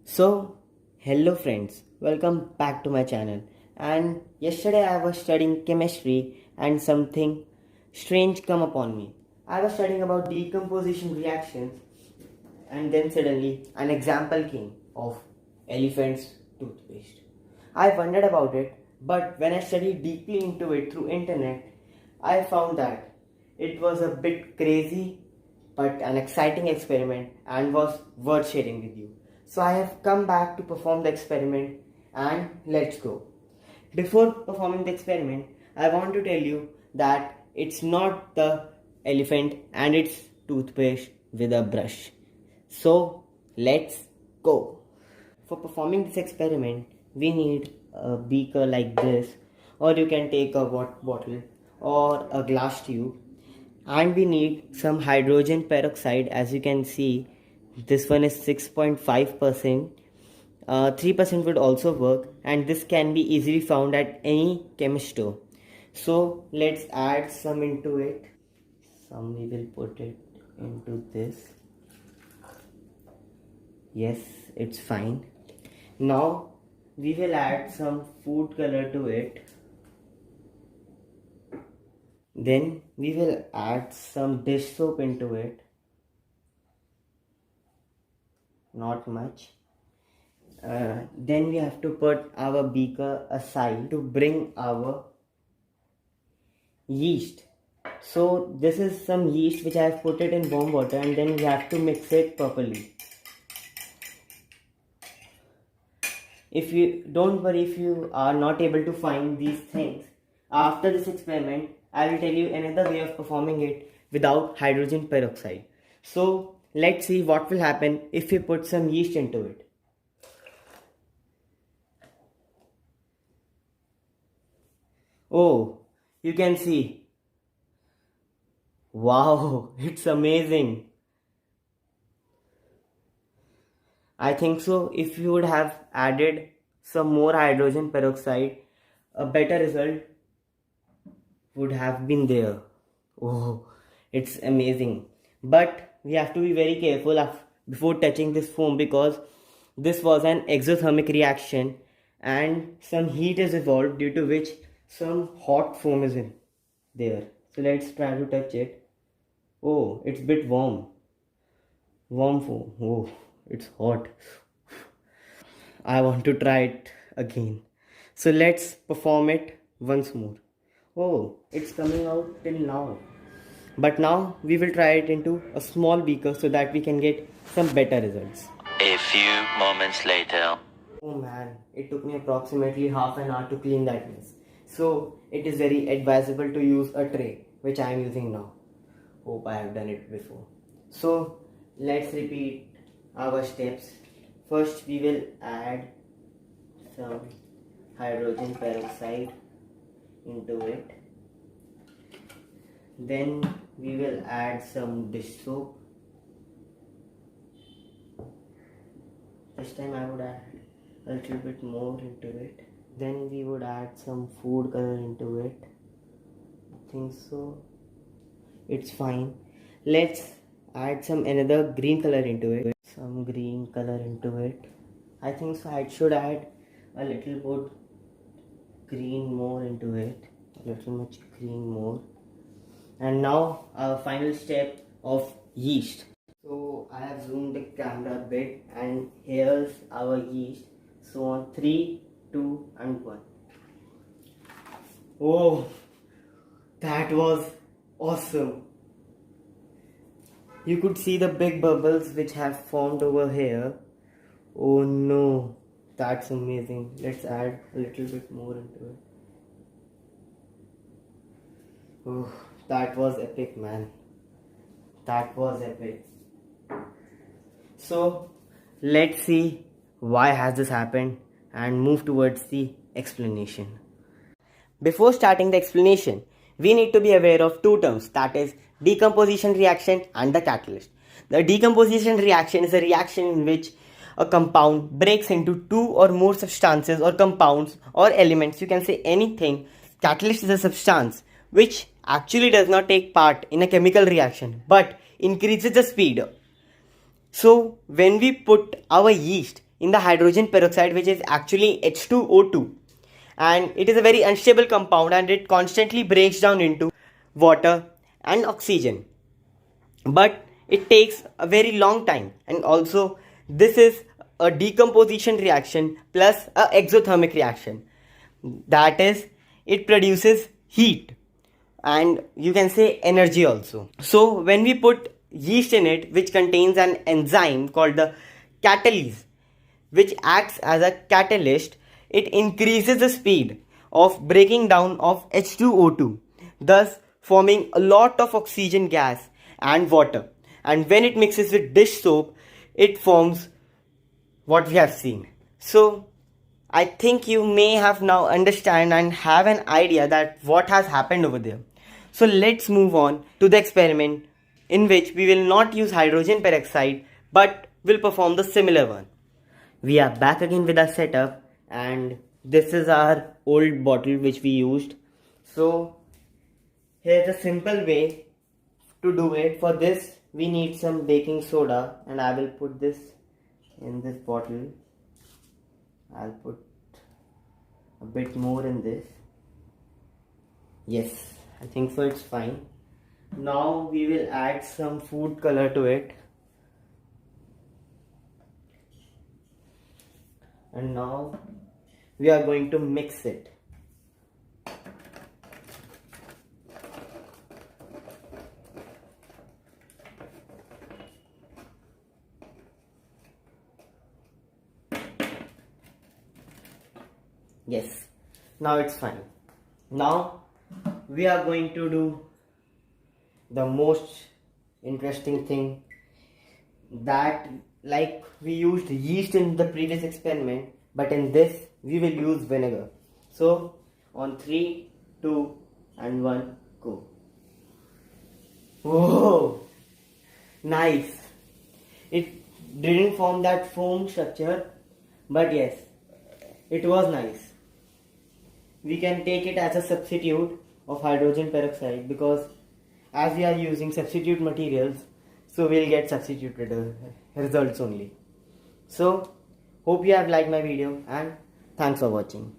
So, hello friends, welcome back to my channel. And yesterday I was studying chemistry and something strange come upon me. I was studying about decomposition reactions and then suddenly an example came of elephant's toothpaste. I wondered about it, but when I studied deeply into it through internet, I found that it was a bit crazy but an exciting experiment and was worth sharing with you. So I have come back to perform the experiment and let's go. Before performing the experiment, I want to tell you that it's not the elephant and its toothpaste with a brush. So let's go. For performing this experiment, we need a beaker like this, or you can take a bottle or a glass tube, and we need some hydrogen peroxide. As you can see, this one is 6.5%. 3% would also work, and this can be easily found at any chemist store. So let's add some into it. Some we will put it into this. Yes, it's fine. Now we will add some food color to it. Then we will add some dish soap into it. Not much. Then we have to put our beaker aside to bring our yeast. So this is some yeast which I have put it in warm water, and then we have to mix it properly. If you don't worry if you are not able to find these things, after this experiment I will tell you another way of performing it without hydrogen peroxide. So let's see what will happen if we put some yeast into it. Oh, you can see. Wow, it's amazing. I think so. If you would have added some more hydrogen peroxide, a better result would have been there. Oh, it's amazing. But we have to be very careful before touching this foam, because this was an exothermic reaction and some heat is evolved, due to which some hot foam is in there. So let's try to touch it. Oh, it's a bit warm. Warm foam. Oh, it's hot. I want to try it again. So let's perform it once more. Oh, it's coming out till now. But now we will try it into a small beaker so that we can get some better results. A few moments later. Oh man, it took me approximately half an hour to clean that mess. So it is very advisable to use a tray, which I am using now. Hope I have done it before. So let's repeat our steps. First we will add some hydrogen peroxide into it. Then we will add some dish soap. This time I would add a little bit more into it. Then we would add some food color into it. I think so. It's fine. Let's add some another green color into it. Some green color into it. I think so. I should add a little bit green more into it. A little much green more. And now our final step of yeast. So I have zoomed the camera a bit, and here's our yeast. So on 3, 2 and 1. Oh, that was awesome. You could see the big bubbles which have formed over here. Oh no, that's amazing. Let's add a little bit more into it. Oh, that was epic, man. That was epic. So let's see why has this happened and move towards the explanation. Before starting the explanation, we need to be aware of two terms, that is decomposition reaction and the catalyst. The decomposition reaction is a reaction in which a compound breaks into two or more substances or compounds or elements. You can say anything. Catalyst is a substance which actually does not take part in a chemical reaction but increases the speed. So when we put our yeast in the hydrogen peroxide, which is actually H2O2, and it is a very unstable compound and it constantly breaks down into water and oxygen, but it takes a very long time. And also this is a decomposition reaction plus a exothermic reaction, that is, it produces heat and you can say energy also. So when we put yeast in it, which contains an enzyme called the catalase, which acts as a catalyst, it increases the speed of breaking down of H2O2, thus forming a lot of oxygen gas and water. And when it mixes with dish soap, it forms what we have seen. So I think you may have now understand and have an idea that what has happened over there. So let's move on to the experiment in which we will not use hydrogen peroxide but will perform the similar one. We are back again with our setup, and this is our old bottle which we used. So here's a simple way to do it. For this we need some baking soda, and I will put this in this bottle. I'll put a bit more in this. Yes, I think so, it's fine. Now we will add some food color to it. And now we are going to mix it. Yes, now it's fine. Now we are going to do the most interesting thing, that like we used yeast in the previous experiment, but in this we will use vinegar. So on 3, 2 and 1, go. Whoa, nice. It didn't form that foam structure, but yes, it was nice. We can take it as a substitute of hydrogen peroxide, because as we are using substitute materials, so we'll get substituted results only. So hope you have liked my video, and thanks for watching.